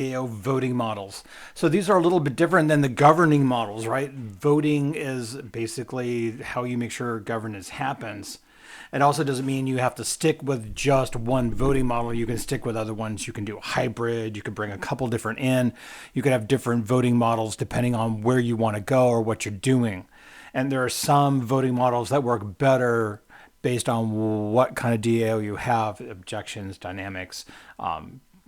DAO voting models. So these are a little bit different than the governing models, right? Voting is basically how you make sure governance happens. It also doesn't mean you have to stick with just one voting model. You can stick with other ones. You can do a hybrid. You can bring a couple different in. You can have different voting models depending on where you want to go or what you're doing. And there are some voting models that work better based on what kind of DAO you have, objections, dynamics,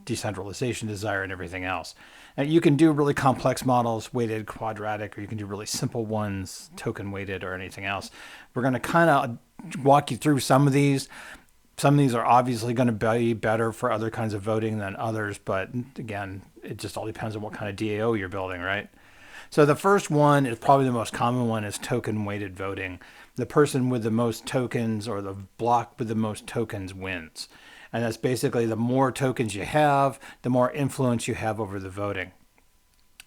decentralization desire, and everything else. And you can do really complex models, weighted, quadratic, or you can do really simple ones, token weighted, or anything else. We're going to kind of walk you through some of these. Some of these are obviously going to be better for other kinds of voting than others, but again, it just all depends on what kind of DAO you're building, right? So the first one is probably the most common one is token weighted voting. The person with the most tokens or the block with the most tokens wins. And that's basically the more tokens you have, the more influence you have over the voting.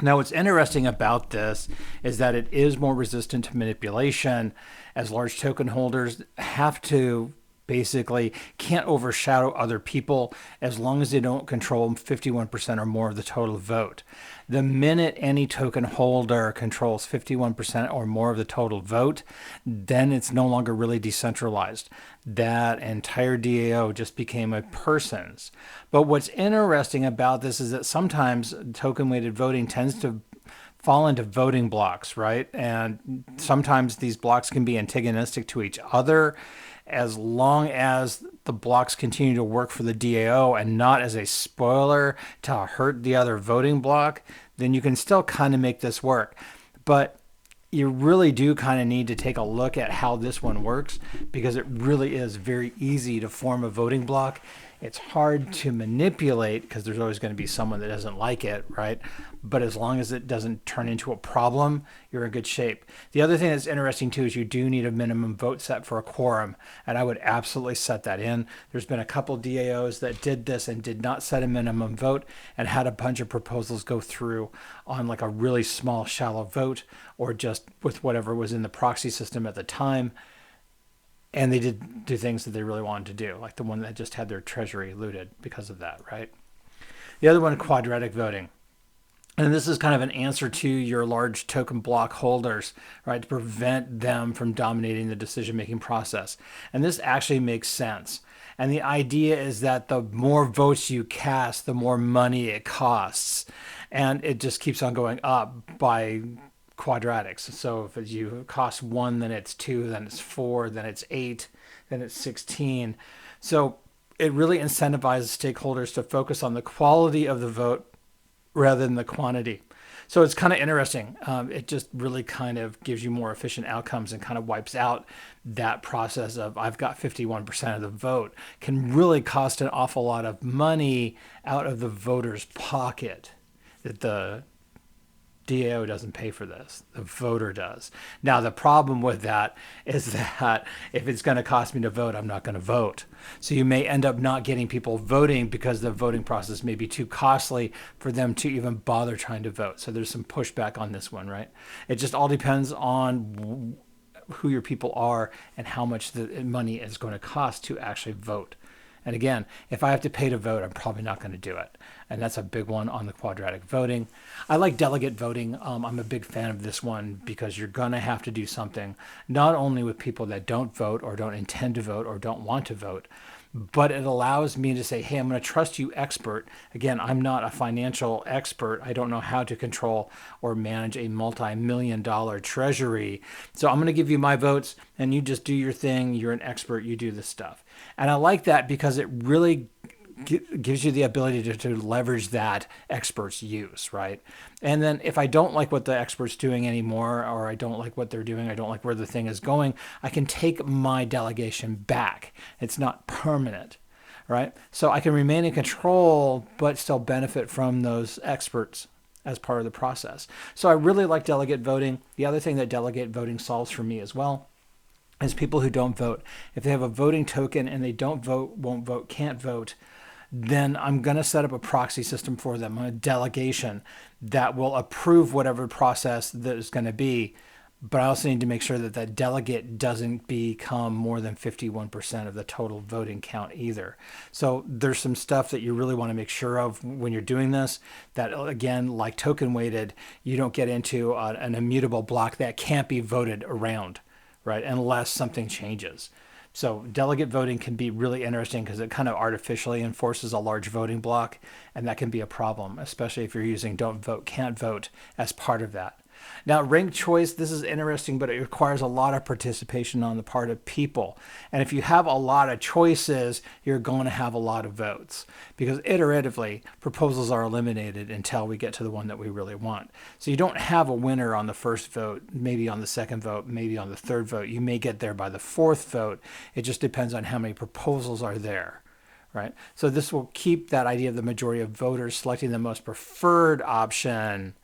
Now, what's interesting about this is that it is more resistant to manipulation, as large token holders have to basically can't overshadow other people as long as they don't control 51% or more of the total vote. The minute any token holder controls 51% or more of the total vote, then it's no longer really decentralized. That entire DAO just became a person's. But what's interesting about this is that sometimes token weighted voting tends to fall into voting blocks, right? And sometimes these blocks can be antagonistic to each other. As long as the blocks continue to work for the DAO and not as a spoiler to hurt the other voting block, then you can still kind of make this work. But you really do kind of need to take a look at how this one works, because it really is very easy to form a voting block. It's hard to manipulate because there's always going to be someone that doesn't like it, right? But as long as it doesn't turn into a problem, you're in good shape. The other thing that's interesting too is you do need a minimum vote set for a quorum, and I would absolutely set that in. There's been a couple DAOs that did this and did not set a minimum vote and had a bunch of proposals go through on like a really small, shallow vote, or just with whatever was in the proxy system at the time. And they did do things that they really wanted to do, like the one that just had their treasury looted because of that, right? The other one, quadratic voting. And this is kind of an answer to your large token block holders, right, to prevent them from dominating the decision-making process. And this actually makes sense. And the idea is that the more votes you cast, the more money it costs. And it just keeps on going up by quadratics. So if you cost 1, then it's 2, then it's 4, then it's 8, then it's 16. So it really incentivizes stakeholders to focus on the quality of the vote rather than the quantity. So it's kind of interesting. It just really kind of gives you more efficient outcomes and kind of wipes out that process of I've got 51% of the vote. Can really cost an awful lot of money out of the voter's pocket that the DAO doesn't pay for this. The voter does. Now, the problem with that is that if it's going to cost me to vote, I'm not going to vote. So you may end up not getting people voting because the voting process may be too costly for them to even bother trying to vote. So there's some pushback on this one, right? It just all depends on who your people are and how much the money is going to cost to actually vote. And again, if I have to pay to vote, I'm probably not going to do it. And that's a big one on the quadratic voting. I like delegate voting. I'm a big fan of this one because you're going to have to do something, not only with people that don't vote or don't intend to vote or don't want to vote, but it allows me to say, hey, I'm going to trust you, expert. Again, I'm not a financial expert. I don't know how to control or manage a multi-million-dollar treasury. So I'm going to give you my votes and you just do your thing. You're an expert. You do this stuff. And I like that because it really gives you the ability to leverage that expert's use, right? And then if I don't like what the expert's doing anymore, or I don't like what they're doing, I don't like where the thing is going, I can take my delegation back. It's not permanent, right? So I can remain in control, but still benefit from those experts as part of the process. So I really like delegate voting. The other thing that delegate voting solves for me as well is people who don't vote. If they have a voting token and they don't vote, won't vote, can't vote, then I'm going to set up a proxy system for them, a delegation that will approve whatever process that is going to be, but I also need to make sure that that delegate doesn't become more than 51% of the total voting count either. So there's some stuff that you really want to make sure of when you're doing this, that again, like token weighted, you don't get into an immutable block that can't be voted around, right? Unless something changes. So delegate voting can be really interesting because it kind of artificially enforces a large voting block, and that can be a problem, especially if you're using don't vote, can't vote as part of that. Now, ranked choice, this is interesting, but it requires a lot of participation on the part of people. And if you have a lot of choices, you're going to have a lot of votes because iteratively, proposals are eliminated until we get to the one that we really want. So you don't have a winner on the first vote, maybe on the second vote, maybe on the third vote. You may get there by the fourth vote. It just depends on how many proposals are there. Right? So this will keep that idea of the majority of voters selecting the most preferred option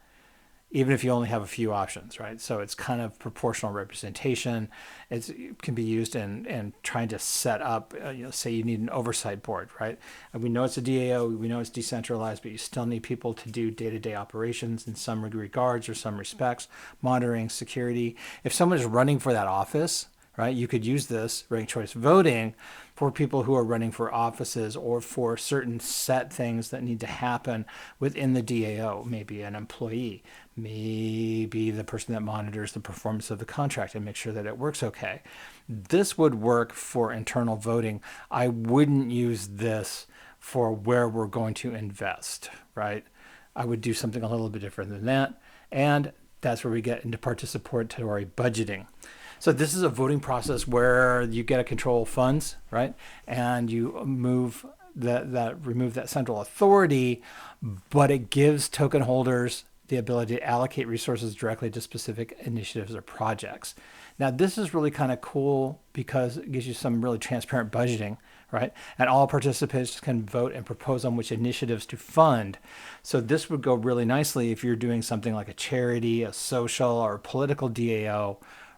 even if you only have a few options, right? So it's kind of proportional representation. It can be used in trying to set up, say you need an oversight board, right? And we know it's a DAO, we know it's decentralized, but you still need people to do day-to-day operations in some regards or some respects, monitoring, security. If someone is running for that office, right, you could use this ranked choice voting for people who are running for offices or for certain set things that need to happen within the DAO, maybe an employee, maybe the person that monitors the performance of the contract and make sure that it works okay. This would work for internal voting. I wouldn't use this for where we're going to invest, right? I would do something a little bit different than that. And that's where we get into participatory budgeting. So this is a voting process where you get to control funds, right? And you remove that central authority, but it gives token holders the ability to allocate resources directly to specific initiatives or projects. Now, this is really kind of cool because it gives you some really transparent budgeting, right? And all participants can vote and propose on which initiatives to fund. So this would go really nicely if you're doing something like a charity, a social, or a political DAO,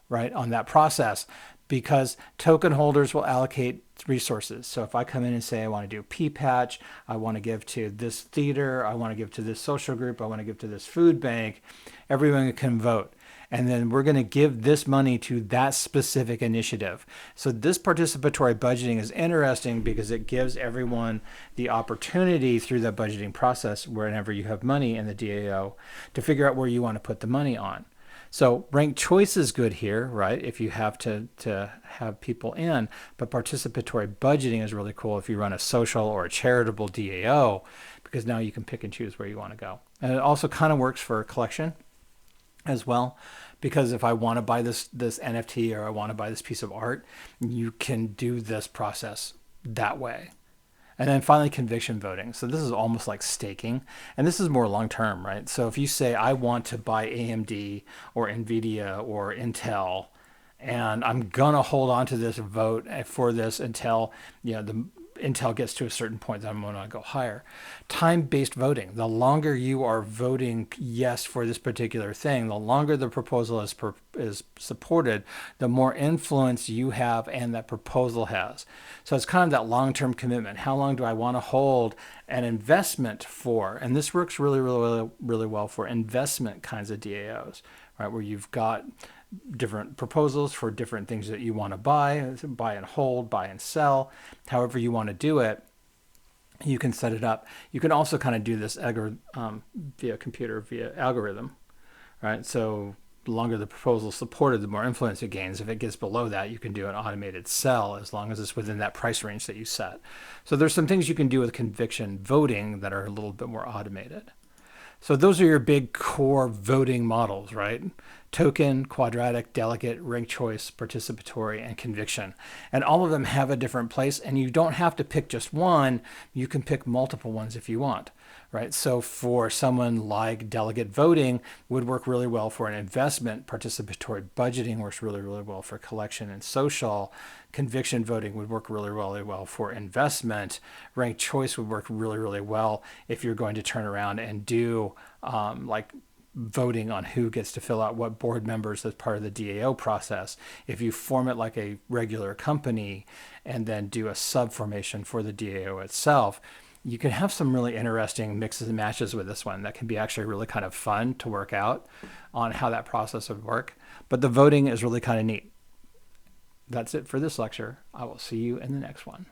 right, on that process, because token holders will allocate resources. So if I come in and say I want to do P-Patch, I want to give to this theater, I want to give to this social group, I want to give to this food bank, everyone can vote. And then we're going to give this money to that specific initiative. So this participatory budgeting is interesting because it gives everyone the opportunity through the budgeting process, whenever you have money in the DAO, to figure out where you want to put the money on. So ranked choice is good here, right? If you have to have people in, but participatory budgeting is really cool if you run a social or a charitable DAO, because now you can pick and choose where you want to go. And it also kind of works for a collection as well, because if I want to buy this NFT or I want to buy this piece of art, you can do this process that way. And then finally, conviction voting. So this is almost like staking, and this is more long-term, right? So if you say, I want to buy AMD or NVIDIA or Intel, and I'm going to hold on to this vote for this until, the Intel gets to a certain point, then I'm going to go higher. Time-based voting. The longer you are voting yes for this particular thing, the longer the proposal is supported, the more influence you have and that proposal has. So it's kind of that long-term commitment. How long do I want to hold an investment for? And this works really, really, really well for investment kinds of DAOs, right? Where you've got different proposals for different things that you want to buy and hold, buy and sell, however you want to do it. You can set it up. You can also kind of do this via algorithm, right? So the longer the proposal is supported, the more influence it gains. If it gets below that, you can do an automated sell as long as it's within that price range that you set. So there's some things you can do with conviction voting that are a little bit more automated. So those are your big core voting models, right? Token, quadratic, delegate, ranked choice, participatory, and conviction. And all of them have a different place, and you don't have to pick just one. You can pick multiple ones if you want, right? So for someone like delegate voting would work really well for an investment. Participatory budgeting works really, really well for collection and social. Conviction voting would work really, really well for investment. Ranked choice would work really, really well if you're going to turn around and do like voting on who gets to fill out what board members as part of the DAO process. If you form it like a regular company and then do a sub formation for the DAO itself, You can have some really interesting mixes and matches with this one that can be actually really kind of fun to work out on how that process would work. But the voting is really kind of neat. That's it for this lecture. I will see you in the next one.